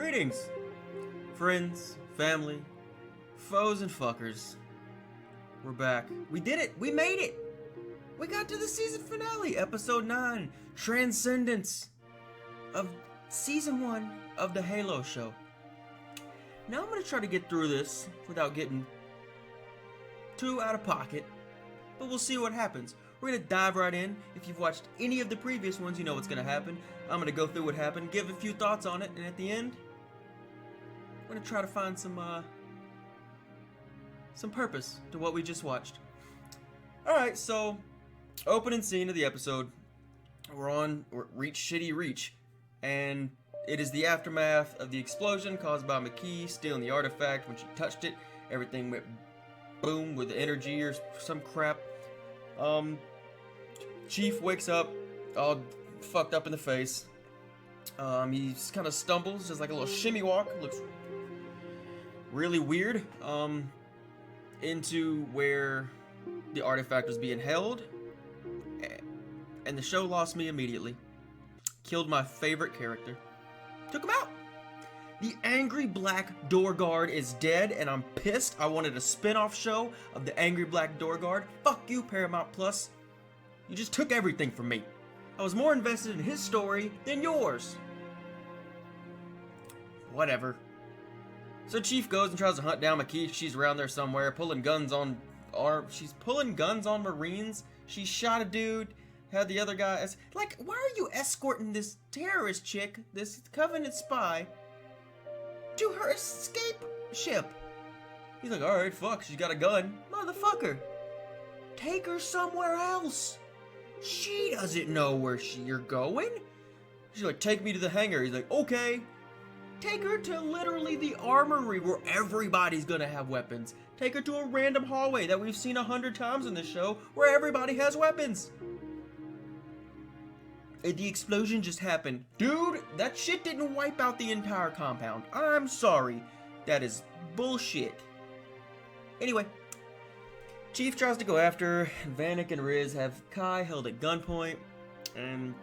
Greetings, friends, family, foes, and fuckers. We're back. We did it! We made it! We got to the season finale, episode 9, Transcendence of season 1 of the Halo show. Now I'm gonna try to get through this without getting too out of pocket, but we'll see what happens. We're gonna dive right in. If you've watched any of the previous ones, you know what's gonna happen. I'm gonna go through what happened, give a few thoughts on it, and at the end, we're gonna try to find some purpose to what we just watched. Alright, so, opening scene of the episode. We're on Reach Shitty Reach, and it is the aftermath of the explosion caused by McKee stealing the artifact. When she touched it, everything went boom with the energy or some crap. Chief wakes up all fucked up in the face. He kind of stumbles, just like a little shimmy walk. Looks really weird. Into where the artifact was being held. And the show lost me immediately. Killed my favorite character. Took him out. The angry black door guard is dead, and I'm pissed. I wanted a spin-off show of the angry black door guard. Fuck you, Paramount Plus. You just took everything from me. I was more invested in his story than yours. Whatever. So Chief goes and tries to hunt down McKee. She's around there somewhere, pulling guns on She's pulling guns on Marines. She shot a dude. Had the other guy like, why are you escorting this terrorist chick, this Covenant spy, to her escape ship? He's like, alright, fuck, she's got a gun. Motherfucker, take her somewhere else. She doesn't know where you're going. She's like, take me to the hangar. He's like, okay. Take her to literally the armory where everybody's gonna have weapons. Take her to a random hallway that we've seen 100 times in this show where everybody has weapons. And the explosion just happened. Dude, that shit didn't wipe out the entire compound. I'm sorry. That is bullshit. Anyway, Chief tries to go after her. Vanek and Riz have Kai held at gunpoint, and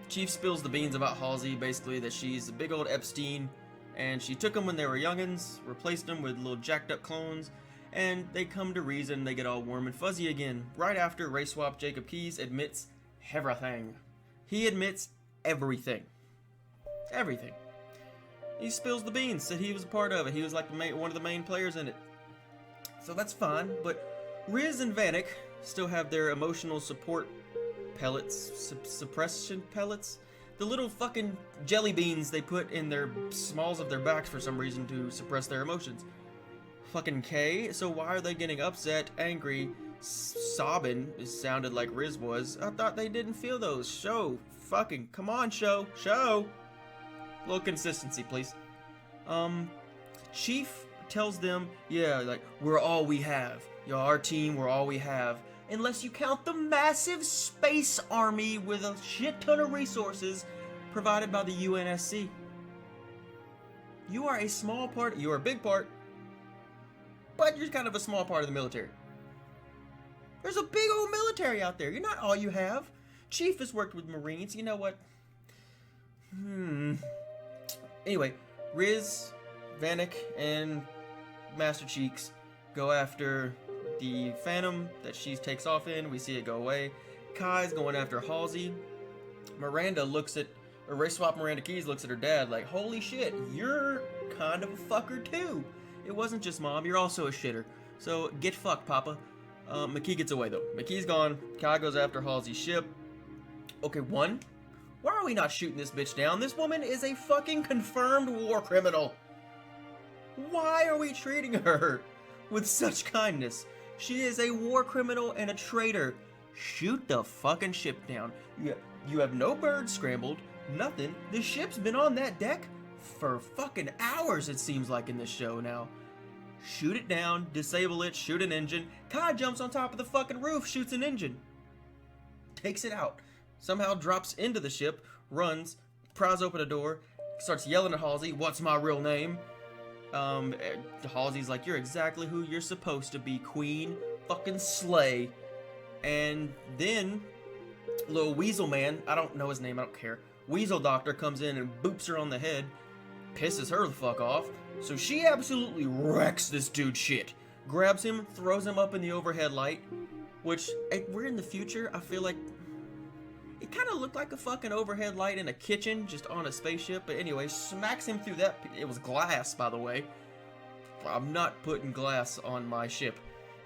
Chief spills the beans about Halsey, basically that she's a big old Epstein, and she took them when they were youngins, replaced them with little jacked up clones, and they come to reason. They get all warm and fuzzy again. Right after Race Swap Jacob Keyes admits everything. He admits everything. Everything. He spills the beans, said he was a part of it. He was like one of the main players in it. So that's fine, but Riz and Vanek still have their emotional support pellets, suppression pellets. The little fucking jelly beans they put in their smalls of their backs for some reason to suppress their emotions. Fucking K, so why are they getting upset, angry, sobbing? It sounded like Riz was. I thought they didn't feel those. Show. Fucking, come on, show. Show. A little consistency, please. Chief tells them, yeah, like, we're all we have. Yo, our team, we're all we have. Unless you count the massive space army with a shit ton of resources provided by the UNSC. You are a small part, you are a big part, but you're kind of a small part of the military. There's a big old military out there. You're not all you have. Chief has worked with Marines. You know what? Anyway, Riz, Vanek, and Master Cheeks go after the Phantom that she takes off in. We see it go away. Kai's going after Halsey. Miranda looks at, or Race Swap Miranda Keyes looks at her dad like, holy shit, you're kind of a fucker too. It wasn't just mom, you're also a shitter. So get fucked, Papa. McKee gets away though. McKee's gone. Kai goes after Halsey's ship. Okay, one, why are we not shooting this bitch down? This woman is a fucking confirmed war criminal. Why are we treating her with such kindness? She is a war criminal and a traitor. Shoot the fucking ship down. You have no birds scrambled, nothing. The ship's been on that deck for fucking hours, it seems like, in this show now. Shoot it down, disable it, shoot an engine. Kai jumps on top of the fucking roof, shoots an engine. Takes it out. Somehow drops into the ship, runs, pries open a door, starts yelling at Halsey, what's my real name? Halsey's like, you're exactly who you're supposed to be, queen. Fucking slay. And then little Weasel Man, I don't know his name, I don't care. Weasel Doctor comes in and boops her on the head. pisses her the fuck off, so she absolutely wrecks this dude's shit. Grabs him, throws him up in the overhead light, which, we're in the future, I feel like it kind of looked like a fucking overhead light in a kitchen, just on a spaceship, but anyway, smacks him through that. It was glass, by the way. I'm not putting glass on my ship.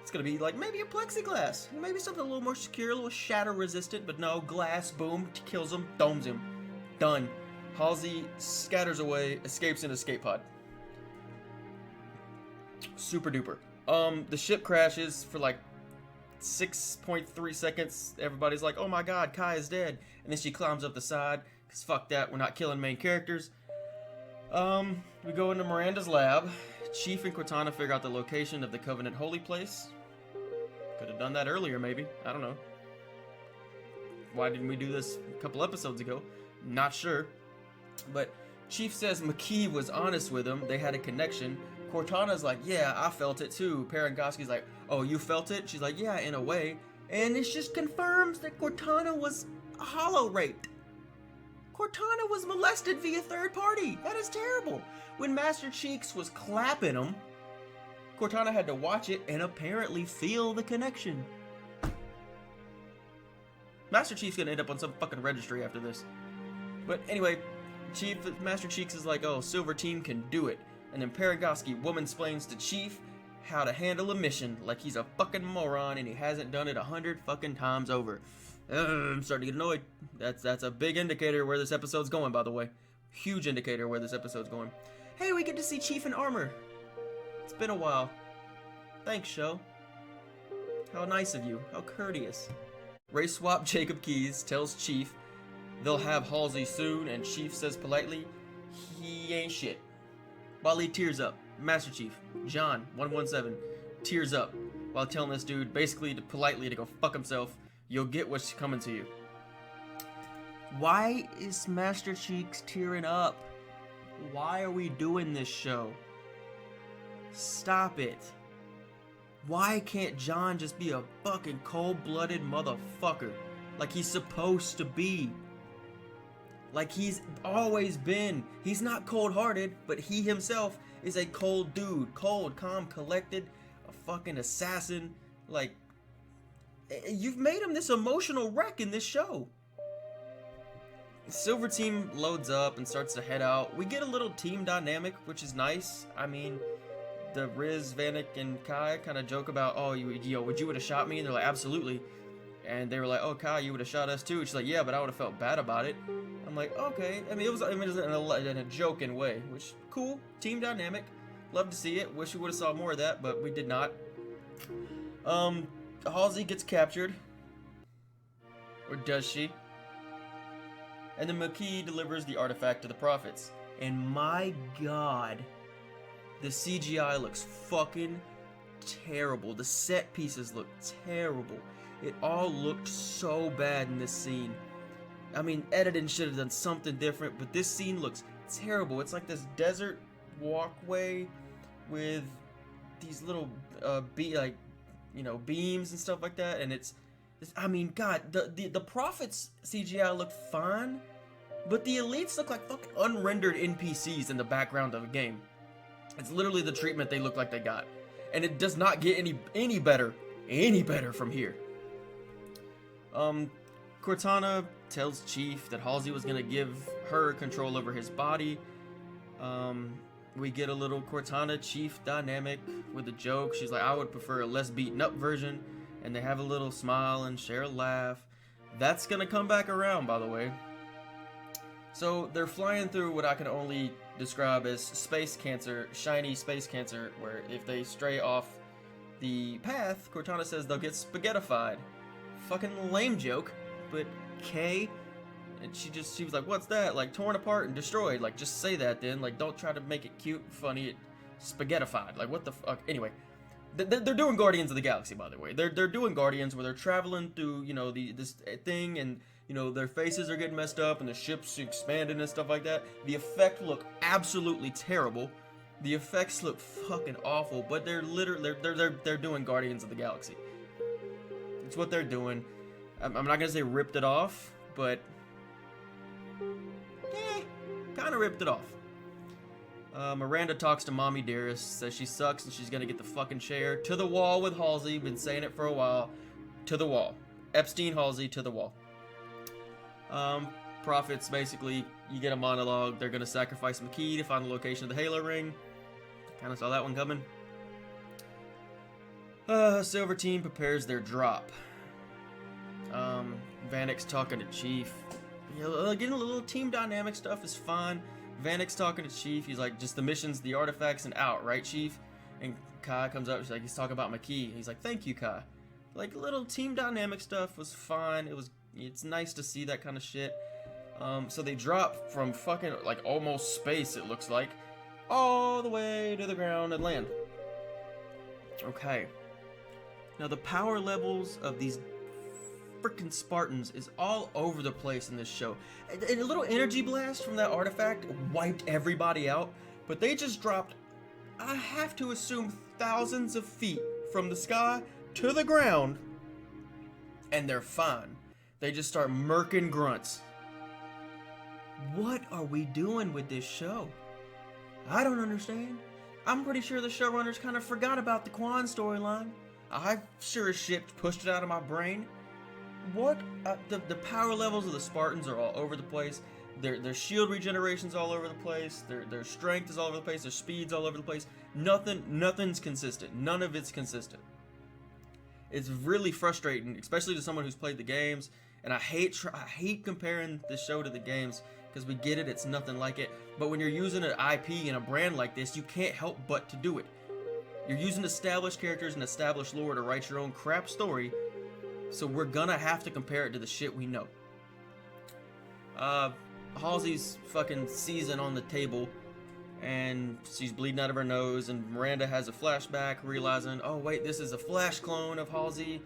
It's gonna be like maybe a plexiglass, maybe something a little more secure, a little shatter resistant, but no, glass, boom, kills him, domes him. Done. Halsey scatters away, escapes in escape pod. Super duper. The ship crashes for like 6.3 seconds. Everybody's like, oh my god, Kai is dead. And then she climbs up the side, because fuck that, we're not killing main characters. We go into Miranda's lab. Chief and Cortana figure out the location of the Covenant holy place. Could have done that earlier, maybe. I don't know. Why didn't we do this a couple episodes ago? Not sure. But Chief says McKee was honest with him. They had a connection. Cortana's like, yeah, I felt it too. Parangoski's like, oh, you felt it? She's like, yeah, in a way. And it just confirms that Cortana was hollow-raped. Cortana was molested via third party. That is terrible. When Master Cheeks was clapping him, Cortana had to watch it and apparently feel the connection. Master Chief's gonna end up on some fucking registry after this. But anyway, Master Cheeks is like, oh, Silver Team can do it. And then Paragoski woman-splains to Chief how to handle a mission like he's a fucking moron and he hasn't done it 100 fucking times over. I'm starting to get annoyed. That's a big indicator where this episode's going, by the way. Huge indicator where this episode's going. Hey, we get to see Chief in armor. It's been a while. Thanks, show. How nice of you. How courteous. Race swap Jacob Keyes tells Chief they'll have Halsey soon, and Chief says politely, he ain't shit. While he tears up, Master Chief, John, 117, tears up while telling this dude basically politely to go fuck himself. You'll get what's coming to you. Why is Master Cheeks tearing up? Why are we doing this show? Stop it. Why can't John just be a fucking cold-blooded motherfucker like he's supposed to be? Like he's always been. He's not cold-hearted, but he himself is a cold dude. Cold, calm, collected, a fucking assassin. Like, you've made him this emotional wreck in this show. Silver Team loads up and starts to head out. We get a little team dynamic, which is nice. I mean, the Riz, Vanek, and Kai kind of joke about, oh, would you would have shot me? And they're like, absolutely. And they were like, oh, Kai, you would have shot us too. She's like, yeah, but I would have felt bad about it. I'm like, okay. I mean, it was in a joking way, which, cool. Team dynamic. Love to see it. Wish we would have saw more of that, but we did not. Halsey gets captured. Or does she? And then McKee delivers the artifact to the prophets. And my god, the CGI looks fucking terrible. The set pieces look terrible. It all looked so bad in this scene. I mean, editing should have done something different, but this scene looks terrible. It's like this desert walkway with these little beams and stuff like that, and I mean, god, the prophets CGI looked fine, but the elites look like fucking unrendered NPCs in the background of a game. It's literally the treatment they look like they got, and it does not get any better from here. Cortana tells Chief that Halsey was gonna give her control over his body. We get a little Cortana Chief dynamic with a joke. She's like, I would prefer a less beaten up version. And they have a little smile and share a laugh. That's gonna come back around, by the way. So they're flying through what I can only describe as space cancer, shiny space cancer, where if they stray off the path, Cortana says they'll get spaghettified. Fucking lame joke, but Kay, and she was like, what's that? Like, torn apart and destroyed. Like, just say that then. Like, don't try to make it cute, funny, spaghettified. Like, what the fuck? Anyway, they're doing Guardians of the Galaxy, by the way. They're doing Guardians where they're traveling through, this thing, and, their faces are getting messed up, and the ship's expanding and stuff like that. The effects look absolutely terrible. The effects look fucking awful, but they're doing Guardians of the Galaxy. It's what they're doing. I'm not gonna say ripped it off, but kind of ripped it off. Miranda talks to Mommy Dearest, says she sucks and she's gonna get the fucking chair. To the wall with Halsey, been saying it for a while. To the wall. Epstein, Halsey, to the wall. Prophets, basically, you get a monologue. They're gonna sacrifice McKee to find the location of the Halo ring. Kinda saw that one coming. Silver Team prepares their drop. Vanek's talking to Chief. You know, getting a little team dynamic stuff is fun. Vanek's talking to Chief. He's like, just the missions, the artifacts, and out, right, Chief? And Kai comes up. He's talking about McKee. He's like, thank you, Kai. Like, little team dynamic stuff was fine. It's nice to see that kind of shit. So they drop from fucking, like, almost space, it looks like, all the way to the ground and land. Okay. Now, the power levels of these freaking Spartans is all over the place in this show. A little energy blast from that artifact wiped everybody out, but they just dropped, I have to assume, thousands of feet from the sky to the ground, and they're fine. They just start murking grunts. What are we doing with this show? I don't understand. I'm pretty sure the showrunners kind of forgot about the Quan storyline. I sure as shit pushed it out of my brain. What? The power levels of the Spartans are all over the place. Their shield regeneration's all over the place. Their strength is all over the place. Their speed's all over the place. Nothing's consistent. None of it's consistent. It's really frustrating, especially to someone who's played the games. And I hate comparing this show to the games because we get it. It's nothing like it. But when you're using an IP and a brand like this, you can't help but to do it. You're using established characters and established lore to write your own crap story. So we're gonna have to compare it to the shit we know. Halsey's fucking season on the table, and she's bleeding out of her nose, and Miranda has a flashback, realizing, oh wait, this is a Flash clone of Halsey.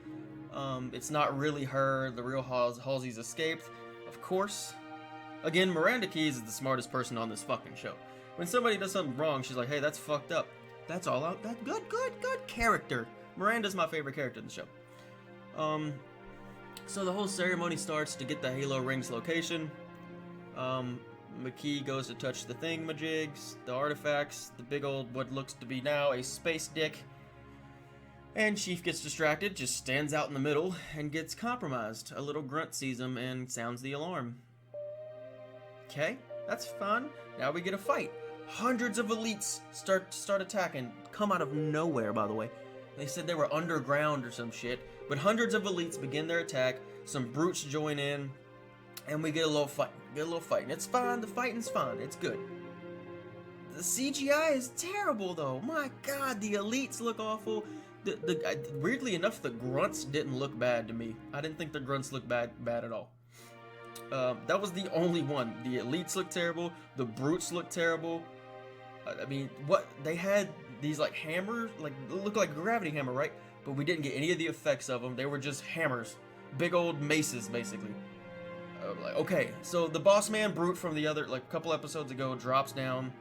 It's not really her. The real Halsey's escaped, of course. Again, Miranda Keyes is the smartest person on this fucking show. When somebody does something wrong, she's like, hey, that's fucked up. That's all out. That good character. Miranda's my favorite character in the show. So the whole ceremony starts to get the Halo ring's location. McKee goes to touch the thingamajigs, the artifacts, the big old, what looks to be now a space dick. And Chief gets distracted, just stands out in the middle, and gets compromised. A little grunt sees him and sounds the alarm. Okay, that's fun. Now we get a fight. Hundreds of elites start attacking. Come out of nowhere, by the way. They said they were underground or some shit. But hundreds of elites begin their attack. Some brutes join in. And we get a little fight. It's fine. The fighting's fine. It's good. The CGI is terrible, though. My God, the elites look awful. Weirdly enough, the grunts didn't look bad to me. I didn't think the grunts looked bad at all. That was the only one. The elites looked terrible. The brutes looked terrible. I mean, what? They had these, like, hammers, like, look like a gravity hammer, right? But we didn't get any of the effects of them. They were just hammers. Big old maces, basically. Like, okay, so the boss man brute from the other, like, a couple episodes ago drops down.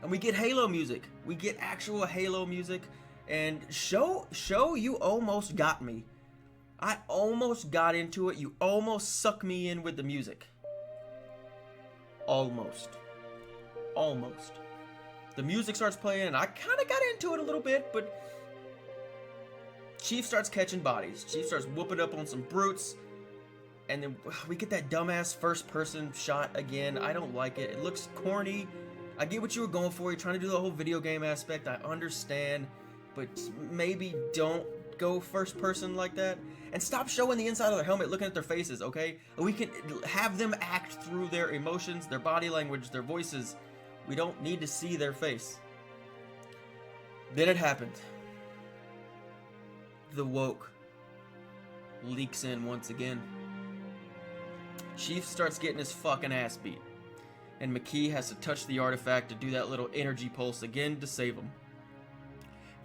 And we get Halo music. We get actual Halo music. And show, you almost got me. I almost got into it. You almost suck me in with the music. Almost. The music starts playing, and I kind of got into it a little bit, but Chief starts catching bodies. Chief starts whooping up on some brutes, and then we get that dumbass first-person shot again. I don't like it. It looks corny. I get what you were going for. You're trying to do the whole video game aspect. I understand, but maybe don't go first-person like that. And stop showing the inside of their helmet, looking at their faces, okay? We can have them act through their emotions, their body language, their voices. We don't need to see their face. Then it happened. The woke leaks in once again. Chief starts getting his fucking ass beat. And McKee has to touch the artifact to do that little energy pulse again to save him.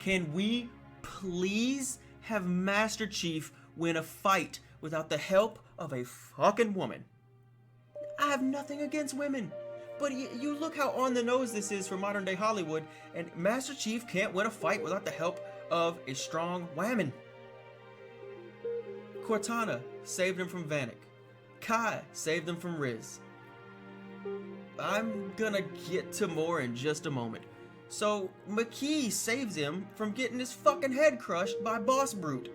Can we please have Master Chief win a fight without the help of a fucking woman? I have nothing against women. But you look how on the nose this is for modern day Hollywood, and Master Chief can't win a fight without the help of a strong woman. Cortana saved him from Vanek. Kai saved him from Riz. I'm gonna get to more in just a moment. So, McKee saves him from getting his fucking head crushed by Boss Brute.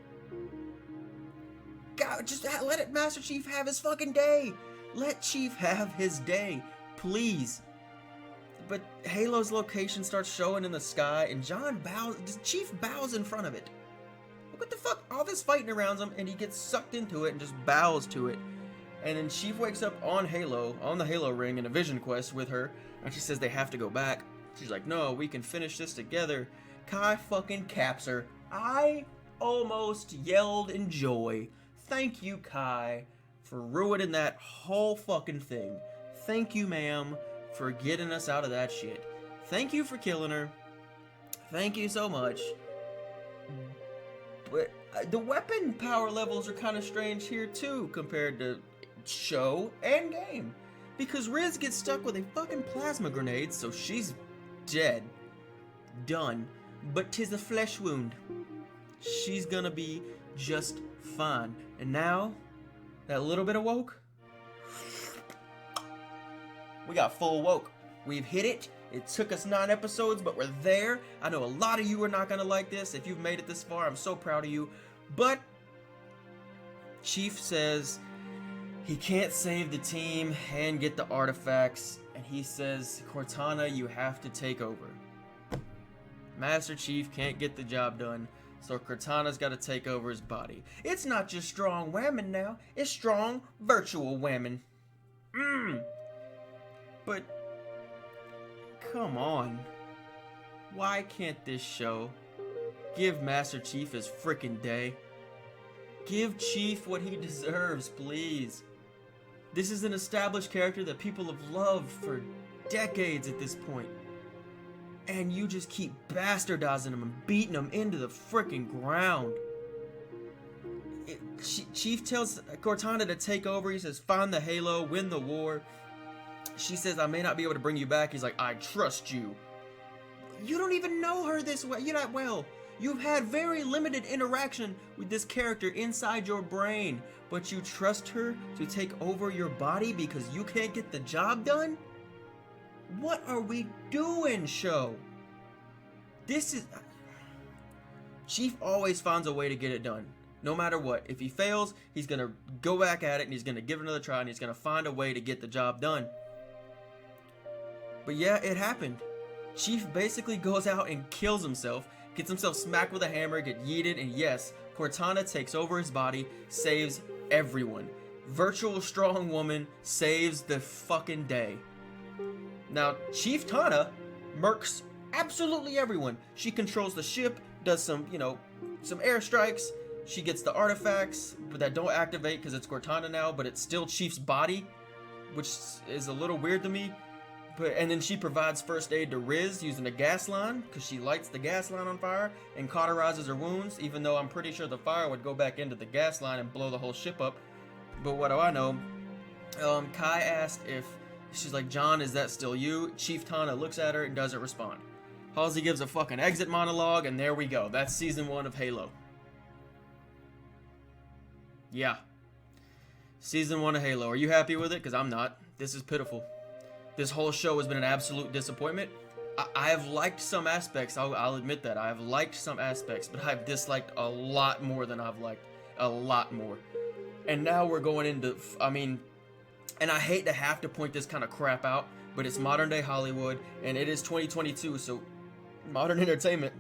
God, just let it, Master Chief have his fucking day. Let Chief have his day, please. But Halo's location starts showing in the sky, and Chief bows in front of it. What the fuck? All this fighting around him, and he gets sucked into it and just bows to it. And then Chief wakes up on the Halo ring in a vision quest with her, and she says they have to go back. She's like, no, we can finish this together. Kai fucking caps her. I almost yelled in joy. Thank you, Kai, for ruining that whole fucking thing. Thank you, ma'am, for getting us out of that shit. Thank you for killing her. Thank you so much. But the weapon power levels are kind of strange here too, compared to show and game. Because Riz gets stuck with a fucking plasma grenade, so she's dead. Done. But 'tis a flesh wound. She's gonna be just fine. And now, that little bit of woke, we got full woke. We've hit it. It took us 9 episodes, but we're there. I know a lot of you are not gonna like this. If you've made it this far, I'm so proud of you. But Chief says he can't save the team and get the artifacts, and he says, Cortana, you have to take over. Master Chief can't get the job done, so Cortana's got to take over his body. It's not just strong women now, it's strong virtual women. But come on, why can't this show give Master Chief his frickin' day? Give Chief what he deserves, please. This is an established character that people have loved for decades at this point. And you just keep bastardizing him and beating him into the frickin' ground. Chief tells Cortana to take over. He says, find the Halo, win the war. She says, I may not be able to bring you back. He's like, I trust you. You don't even know her this way. You're not well. You've had very limited interaction with this character inside your brain, but you trust her to take over your body because you can't get the job done? What are we doing, show? This is... Chief always finds a way to get it done. No matter what. If he fails, he's going to go back at it and he's going to give it another try and he's going to find a way to get the job done. But yeah, it happened. Chief basically goes out and kills himself, gets himself smacked with a hammer, get yeeted, and yes, Cortana takes over his body, saves everyone. Virtual strong woman saves the fucking day. Now, Chief Tana murks absolutely everyone. She controls the ship, does some airstrikes. She gets the artifacts, but that don't activate because it's Cortana now, but it's still Chief's body, which is a little weird to me. And then she provides first aid to Riz using a gas line, because she lights the gas line on fire and cauterizes her wounds, even though I'm pretty sure the fire would go back into the gas line and blow the whole ship up. But what do I know? Kai asked if, she's like, John, is that still you? Chief Tana looks at her and doesn't respond. Halsey gives a fucking exit monologue, and there we go. That's season 1 of Halo. Yeah. Season 1 of Halo. Are you happy with it? Because I'm not. This is pitiful. This whole show has been an absolute disappointment. I have liked some aspects, I'll admit that. I have liked some aspects, but I've disliked a lot more than I've liked. A lot more. And now we're going into, and I hate to have to point this kind of crap out, but it's modern day Hollywood, and it is 2022, so modern entertainment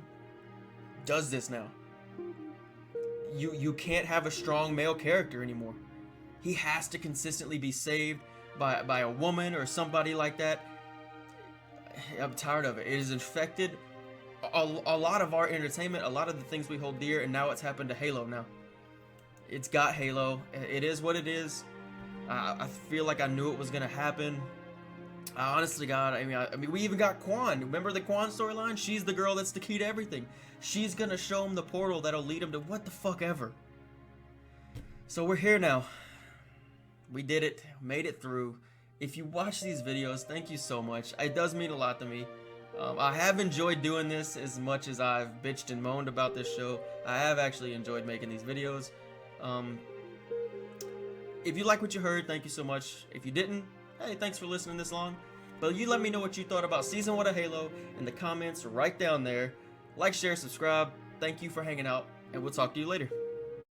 does this now. You can't have a strong male character anymore. He has to consistently be saved by a woman or somebody like that. I'm tired of it. It has infected a lot of our entertainment, a lot of the things we hold dear, and now it's happened to Halo now. It's got Halo. It is what it is. I feel like I knew it was gonna happen. Honestly, God, I mean, we even got Quan. Remember the Quan storyline? She's the girl that's the key to everything. She's gonna show him the portal that'll lead him to what the fuck ever. So we're here now. We did it, made it through. If you watch these videos, thank you so much. It does mean a lot to me. I have enjoyed doing this as much as I've bitched and moaned about this show. I have actually enjoyed making these videos. If you like what you heard, thank you so much. If you didn't, hey, thanks for listening this long. But you let me know what you thought about Season 1 of Halo in the comments right down there. Like, share, subscribe. Thank you for hanging out, and we'll talk to you later.